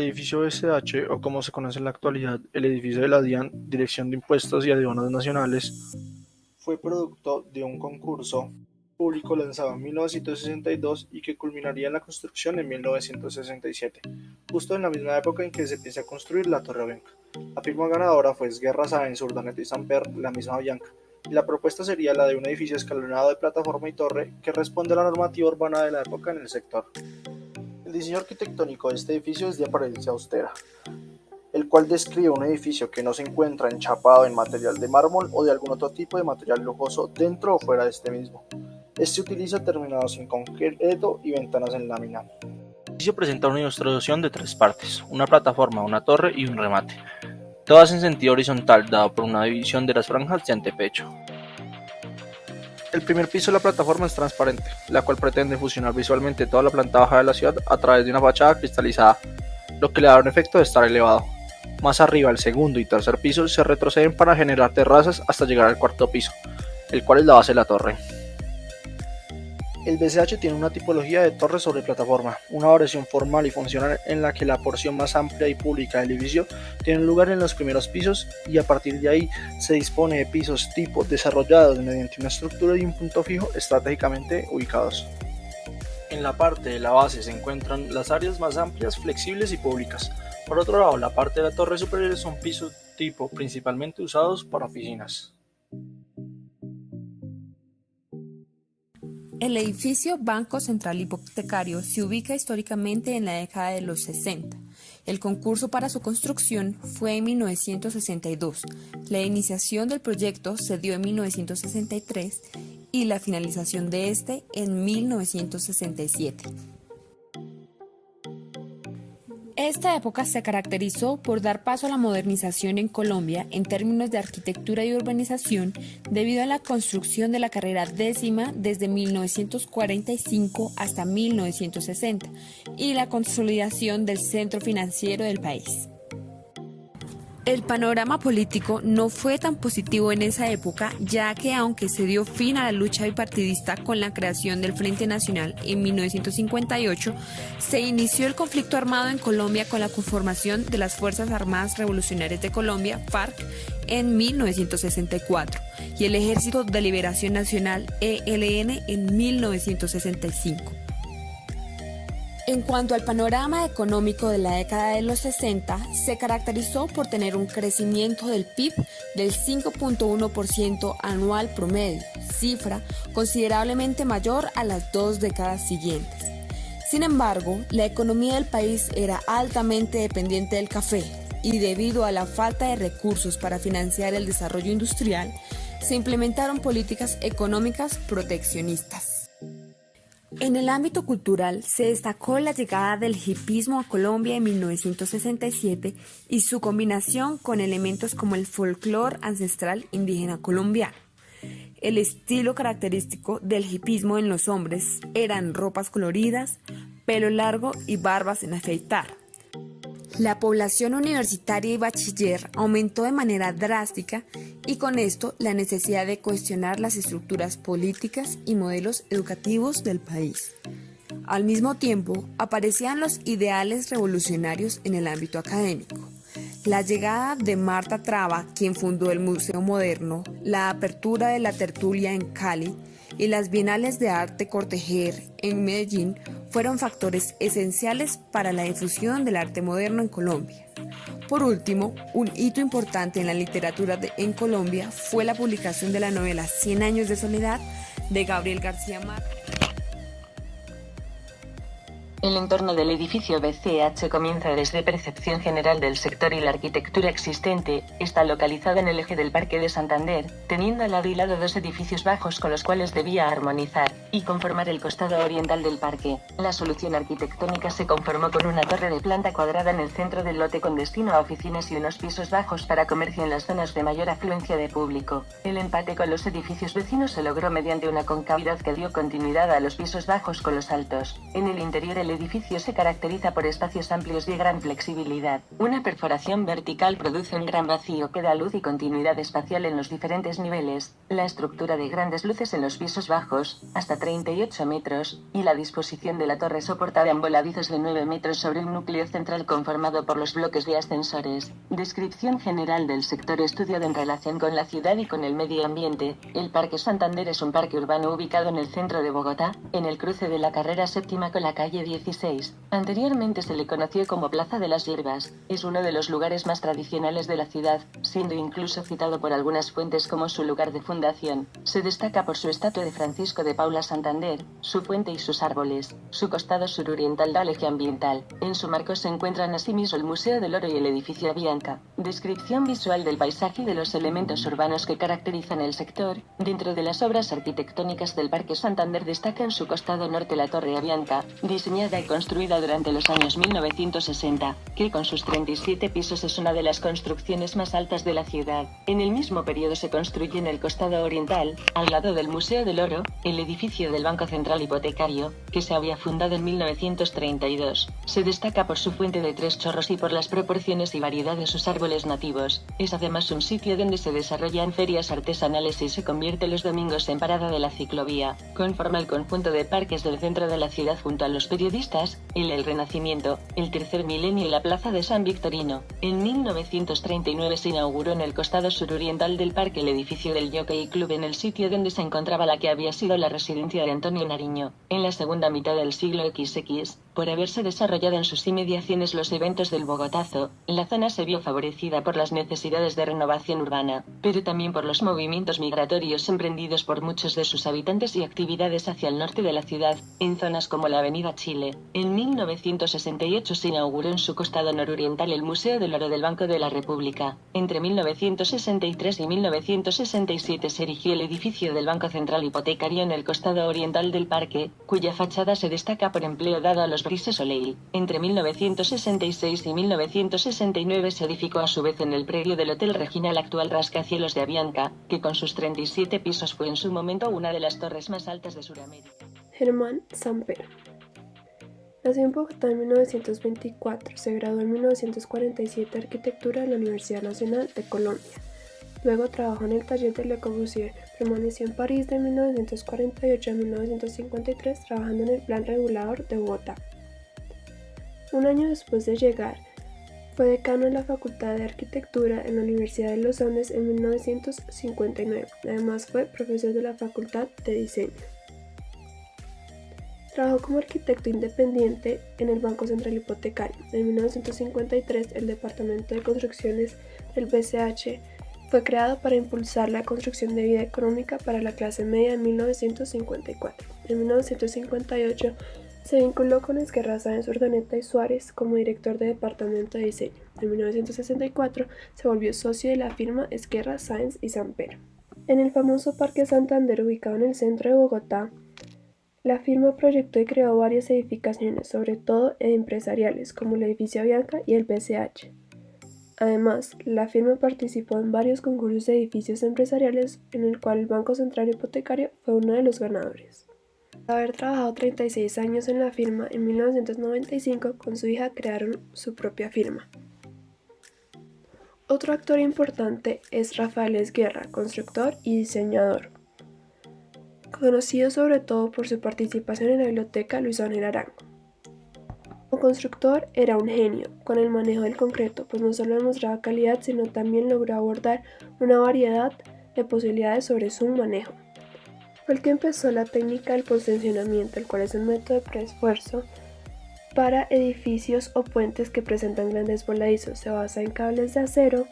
edificio SH, o como se conoce en la actualidad, el edificio de la DIAN, Dirección de Impuestos y Aduanas Nacionales, fue producto de un concurso público lanzado en 1962 y que culminaría en la construcción en 1967, justo en la misma época en que se empieza a construir la Torre Bianca. La firma ganadora fue Guerra Sáenz, Urdaneta y Samper, la misma Bianca, y la propuesta sería la de un edificio escalonado de plataforma y torre que responde a la normativa urbana de la época en el sector. El diseño arquitectónico de este edificio es de apariencia austera, el cual describe un edificio que no se encuentra enchapado en material de mármol o de algún otro tipo de material lujoso dentro o fuera de este mismo. Este utiliza terminados en concreto y ventanas en lámina. El edificio presenta una introducción de 3 partes, una plataforma, una torre y un remate, todas en sentido horizontal dado por una división de las franjas de antepecho. El primer piso de la plataforma es transparente, la cual pretende fusionar visualmente toda la planta baja de la ciudad a través de una fachada cristalizada, lo que le da un efecto de estar elevado. Más arriba, el segundo y tercer piso se retroceden para generar terrazas hasta llegar al cuarto piso, el cual es la base de la torre. El BCH tiene una tipología de torre sobre plataforma, una variación formal y funcional en la que la porción más amplia y pública del edificio tiene lugar en los primeros pisos y a partir de ahí se dispone de pisos tipo desarrollados mediante una estructura y un punto fijo estratégicamente ubicados. En la parte de la base se encuentran las áreas más amplias, flexibles y públicas. Por otro lado, la parte de la torre superior son pisos tipo principalmente usados para oficinas. El edificio Banco Central Hipotecario se ubica históricamente en la década de los 60. El concurso para su construcción fue en 1962, la iniciación del proyecto se dio en 1963 y la finalización de este en 1967. Esta época se caracterizó por dar paso a la modernización en Colombia en términos de arquitectura y urbanización debido a la construcción de la carrera 10ª desde 1945 hasta 1960 y la consolidación del centro financiero del país. El panorama político no fue tan positivo en esa época, ya que aunque se dio fin a la lucha bipartidista con la creación del Frente Nacional en 1958, se inició el conflicto armado en Colombia con la conformación de las Fuerzas Armadas Revolucionarias de Colombia, FARC, en 1964 y el Ejército de Liberación Nacional, ELN, en 1965. En cuanto al panorama económico de la década de los 60, se caracterizó por tener un crecimiento del PIB del 5.1% anual promedio, cifra considerablemente mayor a las 2 décadas siguientes. Sin embargo, la economía del país era altamente dependiente del café y debido a la falta de recursos para financiar el desarrollo industrial, se implementaron políticas económicas proteccionistas. En el ámbito cultural se destacó la llegada del hipismo a Colombia en 1967 y su combinación con elementos como el folclore ancestral indígena colombiano. El estilo característico del hipismo en los hombres eran ropas coloridas, pelo largo y barbas sin afeitar. La población universitaria y bachiller aumentó de manera drástica y con esto la necesidad de cuestionar las estructuras políticas y modelos educativos del país. Al mismo tiempo, aparecían los ideales revolucionarios en el ámbito académico. La llegada de Marta Traba, quien fundó el Museo Moderno, la apertura de la Tertulia en Cali y las Bienales de Arte Cortejer en Medellín fueron factores esenciales para la difusión del arte moderno en Colombia. Por último, un hito importante en la literatura en Colombia fue la publicación de la novela 100 años de soledad de Gabriel García Márquez. El entorno del edificio BCH comienza desde percepción general del sector y la arquitectura existente. Está localizado en el eje del Parque de Santander, teniendo al lado y lado 2 edificios bajos con los cuales debía armonizar y conformar el costado oriental del parque. La solución arquitectónica se conformó con una torre de planta cuadrada en el centro del lote con destino a oficinas y unos pisos bajos para comercio en las zonas de mayor afluencia de público. El empate con los edificios vecinos se logró mediante una concavidad que dio continuidad a los pisos bajos con los altos. En el interior el edificio se caracteriza por espacios amplios y gran flexibilidad. Una perforación vertical produce un gran vacío que da luz y continuidad espacial en los diferentes niveles. La estructura de grandes luces en los pisos bajos, hasta alcanza 38 metros, y la disposición de la torre soportarán voladizos de 9 metros sobre un núcleo central conformado por los bloques de ascensores. Descripción general del sector estudiado en relación con la ciudad y con el medio ambiente. El Parque Santander es un parque urbano ubicado en el centro de Bogotá, en el cruce de la carrera séptima con la calle 16. Anteriormente se le conoció como Plaza de las Hierbas. Es uno de los lugares más tradicionales de la ciudad, siendo incluso citado por algunas fuentes como su lugar de fundación. Se destaca por su estatua de Francisco de Paula Santander, su fuente y sus árboles. Su costado suroriental da al eje ambiental. En su marco se encuentran asimismo el Museo del Oro y el edificio Avianca. Descripción visual del paisaje y de los elementos urbanos que caracterizan el sector. Dentro de las obras arquitectónicas del Parque Santander destaca en su costado norte la Torre Avianca, diseñada y construida durante los años 1960, que con sus 37 pisos es una de las construcciones más altas de la ciudad. En el mismo periodo se construye en el costado oriental, al lado del Museo del Oro, el edificio del Banco Central Hipotecario, que se había fundado en 1932. Se destaca por su fuente de 3 chorros y por las proporciones y variedad de sus árboles nativos. Es además un sitio donde se desarrollan ferias artesanales y se convierte los domingos en parada de la ciclovía. Conforma el conjunto de parques del centro de la ciudad junto a los periodistas, el Renacimiento, el Tercer Milenio y la Plaza de San Victorino. En 1939 se inauguró en el costado suroriental del parque el edificio del Jockey Club en el sitio donde se encontraba la que había sido la residencia de Antonio Nariño. En la segunda mitad del siglo XX, por haberse desarrollado en sus inmediaciones los eventos del Bogotazo, la zona se vio favorecida por las necesidades de renovación urbana, pero también por los movimientos migratorios emprendidos por muchos de sus habitantes y actividades hacia el norte de la ciudad, en zonas como la Avenida Chile. En 1968 se inauguró en su costado nororiental el Museo del Oro del Banco de la República. Entre 1963 y 1967 se erigió el edificio del Banco Central Hipotecario en el costado oriental del parque, cuya fachada se destaca por empleo dado a los Brise Soleil. Entre 1966 y 1969 se edificó a su vez en el predio del Hotel Regina el actual rascacielos de Avianca, que con sus 37 pisos fue en su momento una de las torres más altas de Sudamérica. Germán Samper nació en Bogotá en 1924, se graduó en 1947 de Arquitectura de la Universidad Nacional de Colombia. Luego trabajó en el taller de Le Corbusier, permaneció en París de 1948 a 1953 trabajando en el Plan Regulador de Bogotá. Un año después de llegar, fue decano de la Facultad de Arquitectura en la Universidad de los Andes en 1959. Además fue profesor de la Facultad de Diseño. Trabajó como arquitecto independiente en el Banco Central Hipotecario. En 1953, el Departamento de Construcciones del BCH fue creado para impulsar la construcción de vida económica para la clase media en 1954. En 1958, se vinculó con Esquerra Sáenz Urdaneta y Suárez como director de Departamento de Diseño. En 1964, se volvió socio de la firma Esquerra Sáenz y Samper. En el famoso Parque Santander, ubicado en el centro de Bogotá, la firma proyectó y creó varias edificaciones, sobre todo empresariales, como el edificio Avianca y el BCH. Además, la firma participó en varios concursos de edificios empresariales, en el cual el Banco Central Hipotecario fue uno de los ganadores. Tras haber trabajado 36 años en la firma, en 1995 con su hija crearon su propia firma. Otro actor importante es Rafael Esguerra, constructor y diseñador, conocido sobre todo por su participación en la biblioteca Luis Ángel Arango. Como constructor era un genio con el manejo del concreto, pues no solo demostraba calidad, sino también logró abordar una variedad de posibilidades sobre su manejo. Fue el que empezó la técnica del postensionamiento, el cual es un método de preesfuerzo para edificios o puentes que presentan grandes voladizos. Se basa en cables de acero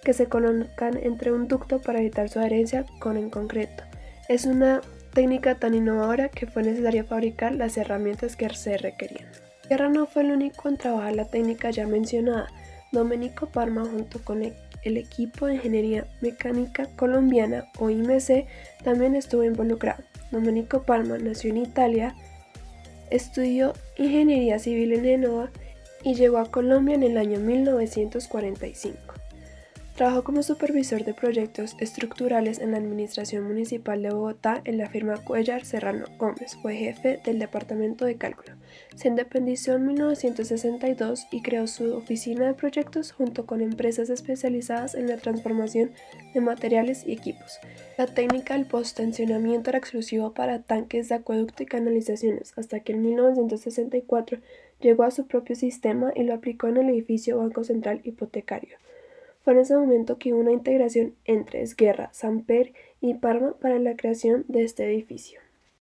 que se colocan entre un ducto para evitar su adherencia con el concreto. Es una técnica tan innovadora que fue necesario fabricar las herramientas que se requerían. Guerra no fue el único en trabajar la técnica ya mencionada. Domenico Parma, junto con el equipo de Ingeniería Mecánica Colombiana o IMC, también estuvo involucrado. Domenico Parma nació en Italia, estudió Ingeniería Civil en Génova y llegó a Colombia en el año 1945. Trabajó como supervisor de proyectos estructurales en la Administración Municipal de Bogotá en la firma Cuellar Serrano Gómez. Fue jefe del Departamento de Cálculo. Se independizó en 1962 y creó su oficina de proyectos junto con empresas especializadas en la transformación de materiales y equipos. La técnica del postensionamiento era exclusiva para tanques de acueducto y canalizaciones, hasta que en 1964 llegó a su propio sistema y lo aplicó en el edificio Banco Central Hipotecario. Fue en ese momento que hubo una integración entre Esguerra, Samper y Parma para la creación de este edificio.